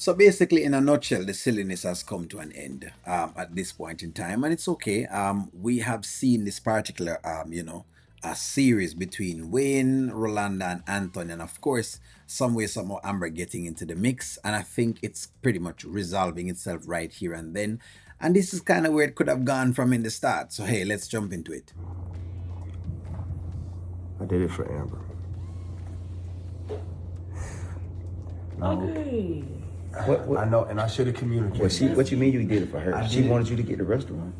So basically, in a nutshell, the silliness has come to an end at this point in time, and it's okay. We have seen this particular, a series between Wayne, Rolanda, and Anthony, and of course, some way, somehow, Amber getting into the mix, and I think it's pretty much resolving itself right here and then. And this is kind of where it could have gone from in the start. So hey, let's jump into it. I did it for Amber. Okay. What? I know, and I should have communicated. What you mean you did it for her? I She did it. wanted you to get the restaurant.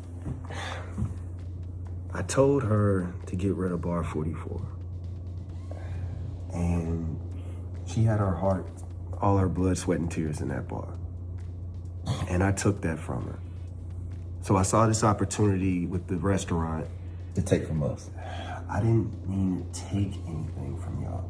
I told her to get rid of bar 44. And she had her heart, all her blood, sweat, and tears in that bar. And I took that from her. So I saw this opportunity with the restaurant. To take from us. I didn't mean to take anything from y'all.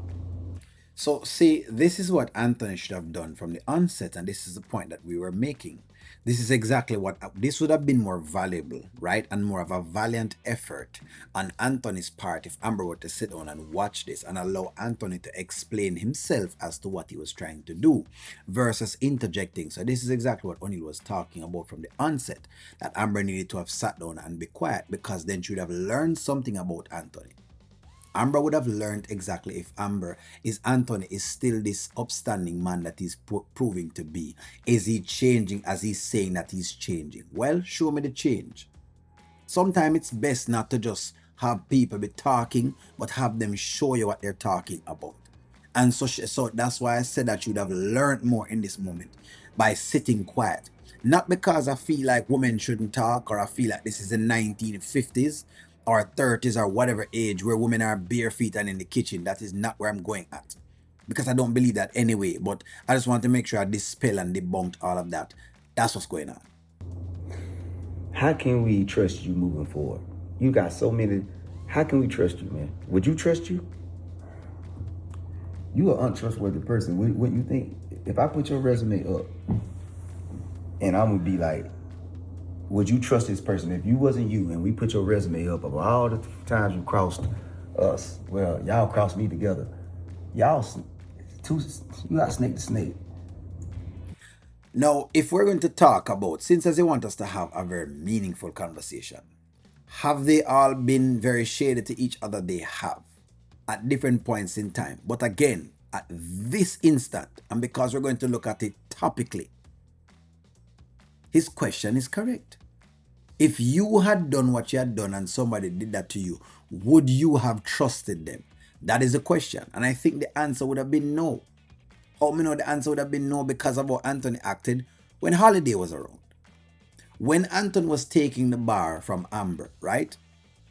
So, see, this is what Anthony should have done from the onset, and this is the point that we were making. This is exactly what this would have been more valuable, right? And more of a valiant effort on Anthony's part if Amber were to sit down and watch this and allow Anthony to explain himself as to what he was trying to do versus interjecting. So, this is exactly what O'Neill was talking about from the onset, that Amber needed to have sat down and be quiet because then she would have learned something about Anthony. Amber would have learned exactly if Anthony is still this upstanding man that he's proving to be. Is he changing as he's saying that he's changing? Well, show me the change. Sometimes it's best not to just have people be talking, but have them show you what they're talking about. And so that's why I said that you would have learned more in this moment by sitting quiet. Not because I feel like women shouldn't talk or I feel like this is the 1950s or 30s or whatever age where women are bare feet and in the kitchen. That is not where I'm going at. Because I don't believe that anyway. But I just want to make sure I dispel and debunk all of that. That's what's going on. How can we trust you moving forward? You got so many. How can we trust you, man? Would you trust you? You an untrustworthy person. What you think? If I put your resume up, and I'm gonna be like, would you trust this person? If you wasn't you, and we put your resume up of all the times you crossed us, well, y'all crossed me together. Y'all, you got snake to snake. Now, if we're going to talk about, since as they want us to have a very meaningful conversation, have they all been very shady to each other? They have at different points in time. But again, at this instant, and because we're going to look at it topically, his question is correct. If you had done what you had done and somebody did that to you, would you have trusted them? That is the question. And I think the answer would have been no. How me know the answer would have been no? Because of how Anthony acted when Holiday was around. When Anthony was taking the bar from Amber, right?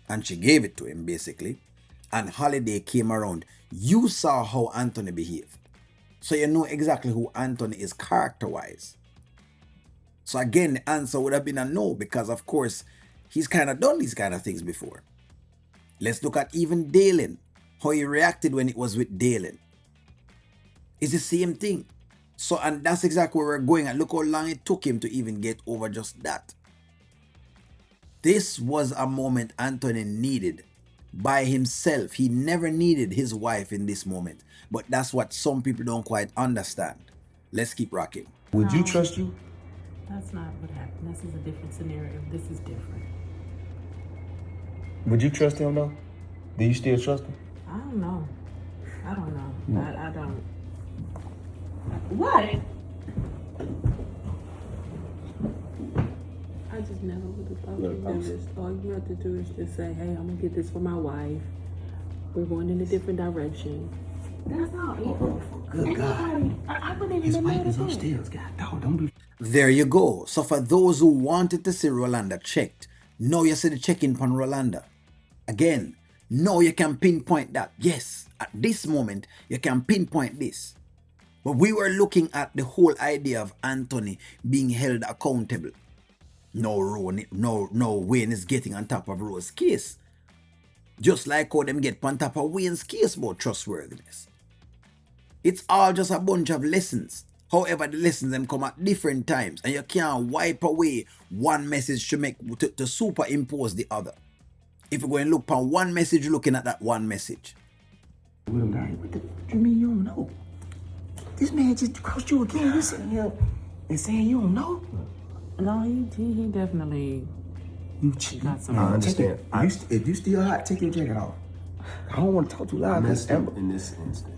And she gave it to him basically, and Holiday came around, you saw how Anthony behaved. So you know exactly who Anthony is character-wise. So again, the answer would have been a no, because of course, he's kind of done these kind of things before. Let's look at even Dalen, how he reacted when it was with Dalen. It's the same thing. So, and that's exactly where we're going, and look how long it took him to even get over just that. This was a moment Anthony needed by himself. He never needed his wife in this moment. But that's what some people don't quite understand. Let's keep rocking. Would you trust you? That's not what happened. This is a different scenario. This is different. Would you trust him though? Do you still trust him? I don't know. I don't know. I don't. What? I just never would have thought you do this. All you have to do is just say, hey, I'm going to get this for my wife. We're going in a different direction. That's all. Good God. I wouldn't His even wife know is that. upstairs. God, dog, don't be. There you go. So for those who wanted to see Rolanda checked, now you see the check-in on Rolanda. Again, now you can pinpoint that. Yes, at this moment, you can pinpoint this. But we were looking at the whole idea of Anthony being held accountable. No, Wayne is getting on top of Rose's case. Just like how them get on top of Wayne's case about trustworthiness. It's all just a bunch of lessons. However, the lessons them come at different times, and you can't wipe away one message to superimpose the other. If you go and look on one message, you're looking at that one message. With him, guy. What you mean you don't know? This man just crossed you again. You sitting here and saying you don't know? No, he definitely You got some. I understand. If you still hot, take your jacket off. I don't want to talk too loud because Amber. In this instant.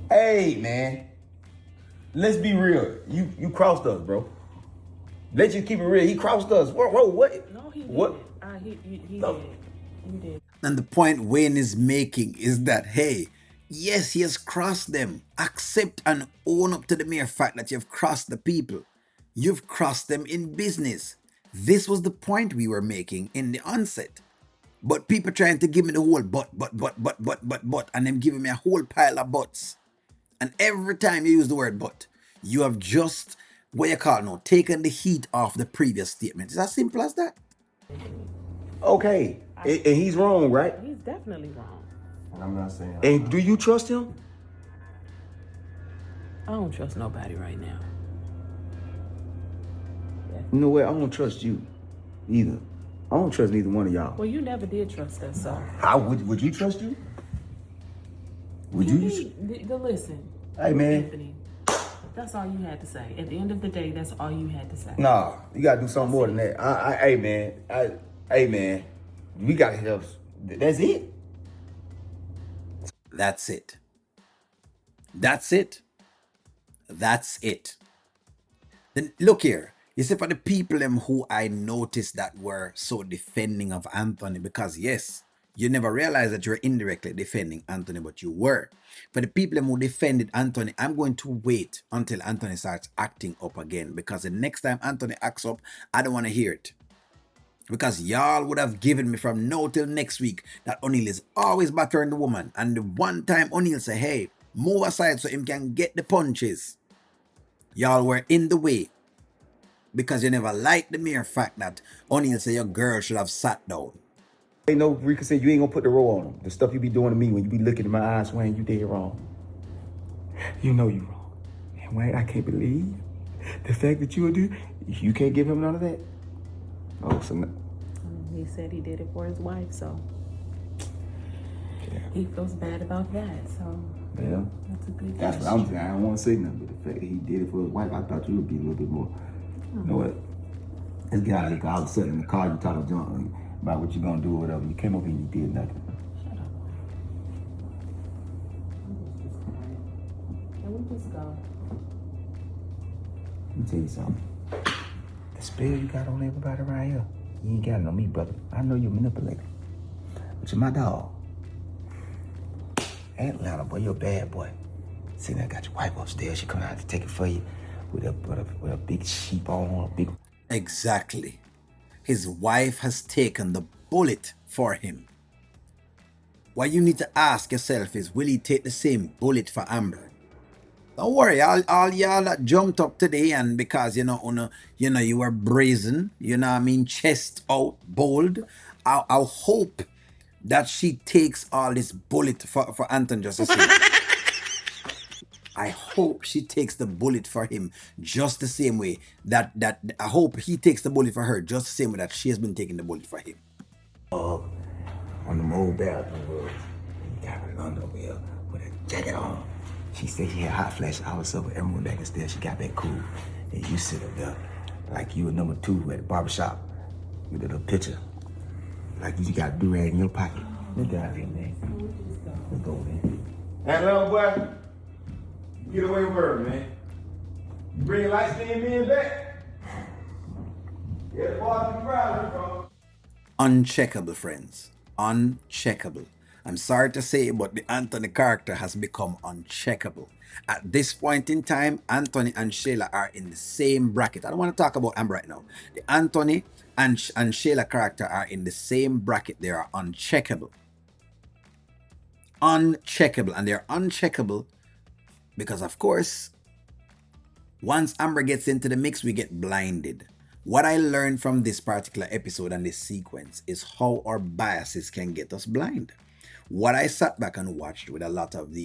Hey man, let's be real. You crossed us, bro. Let's just keep it real. He crossed us. Whoa, what? No, he did. What? He No. did. He did. And the point Wayne is making is that, hey, yes, he has crossed them. Accept and own up to the mere fact that you've crossed the people. You've crossed them in business. This was the point we were making in the onset. But people trying to give me the whole but, and them giving me a whole pile of buts. And every time you use the word but, you have just, what you call it now, taken the heat off the previous statement. It's as simple as that. Okay, and he's wrong, right? He's definitely wrong. And I'm not saying. And do you trust him? I don't trust nobody right now. You know what? I don't trust you either. I don't trust neither one of y'all. Well, you never did trust us, so. Would you trust you? Would you? Listen. Hey, man. Anthony, that's all you had to say. At the end of the day, that's all you had to say. Nah, you gotta do something more than that. Hey man, we gotta help. That's it. That's it. That's it. That's it. Then look here. You see, for the people who I noticed that were so defending of Anthony, because yes, you never realized that you're indirectly defending Anthony, but you were. For the people who defended Anthony, I'm going to wait until Anthony starts acting up again, because the next time Anthony acts up, I don't want to hear it. Because y'all would have given me from now till next week that O'Neal is always battering the woman. And the one time O'Neal say, hey, move aside so him can get the punches, y'all were in the way. Because you never liked the mere fact that O'Neal say your girl should have sat down. Ain't no reconsider. You ain't gonna put the roll on him. The stuff you be doing to me when you be looking in my eyes, Wayne, you dead wrong. You know you wrong. And Wayne, I can't believe the fact that you would do. You can't give him none of that. Oh, so no. He said he did it for his wife, so. Yeah. He feels bad about that, so. Yeah. That's a good That's what I'm saying. I don't want to say nothing, but the fact that he did it for his wife, I thought you would be a little bit more. You know what? Let's get out of here. 'Cause all of a sudden in the car, you talking about what you're gonna do or whatever. You came up here and you did nothing. Shut up. Can we just go? Let me tell you something. The spell you got on everybody around here, you ain't got it on me, brother. I know you're manipulating. But you're my dog. Atlanta, boy, you're a bad boy. See, I got your wife upstairs. She coming out to take it for you with a big sheep on, a big. Exactly. His wife has taken the bullet for him. What you need to ask yourself is, will he take the same bullet for Amber? Don't worry, all y'all that jumped up today and because you were brazen, chest out, bold. I hope that she takes all this bullet for Anton just the same. I hope she takes the bullet for him just the same way that I hope he takes the bullet for her just the same way that she has been taking the bullet for him. On the old bathroom, he got her underwear with a jacket on. She said she had hot flash hours up, but everyone went back instead. She got back cool. And you sit up there like you were number 2 at the barbershop with a little picture. Like you got a do-rag in your pocket. Let's get out of here, man. Let's go, man. That little boy, get away with her, man. You bring your light-skinned men back. Yeah, the boy can proud, bro. Uncheckable, friends. Uncheckable. I'm sorry to say, but the Anthony character has become uncheckable. At this point in time, Anthony and Shayla are in the same bracket. I don't want to talk about Amber right now. The Anthony and Shayla character are in the same bracket. They are uncheckable. Uncheckable. And they're uncheckable because, of course, once Amber gets into the mix, we get blinded. What I learned from this particular episode and this sequence is how our biases can get us blind. What I sat back and watched with a lot of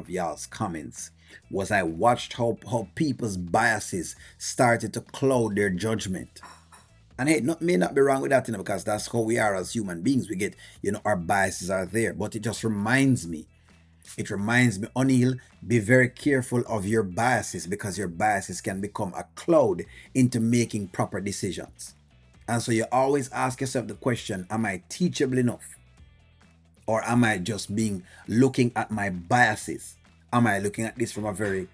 y'all's comments was I watched how people's biases started to cloud their judgment. And hey, may not be wrong with that, because that's how we are as human beings. We get, our biases are there. But it just reminds me It reminds me, O'Neill, be very careful of your biases because your biases can become a cloud into making proper decisions. And so you always ask yourself the question, am I teachable enough? Or am I just being looking at my biases? Am I looking at this from a very,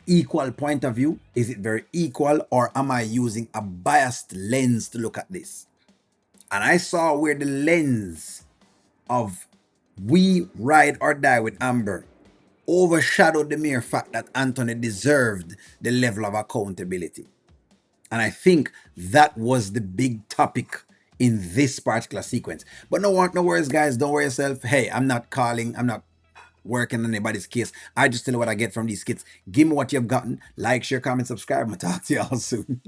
equal point of view? Is it very equal, or am I using a biased lens to look at this? And I saw where the lens of we ride or die with Amber overshadowed the mere fact that Anthony deserved the level of accountability. And I think that was the big topic in this particular sequence. But no worries, guys. Don't worry yourself. Hey, I'm not working on anybody's case. I just tell you what I get from these skits. Give me what you've gotten. Like, share, comment, subscribe. I'm going to talk to y'all soon.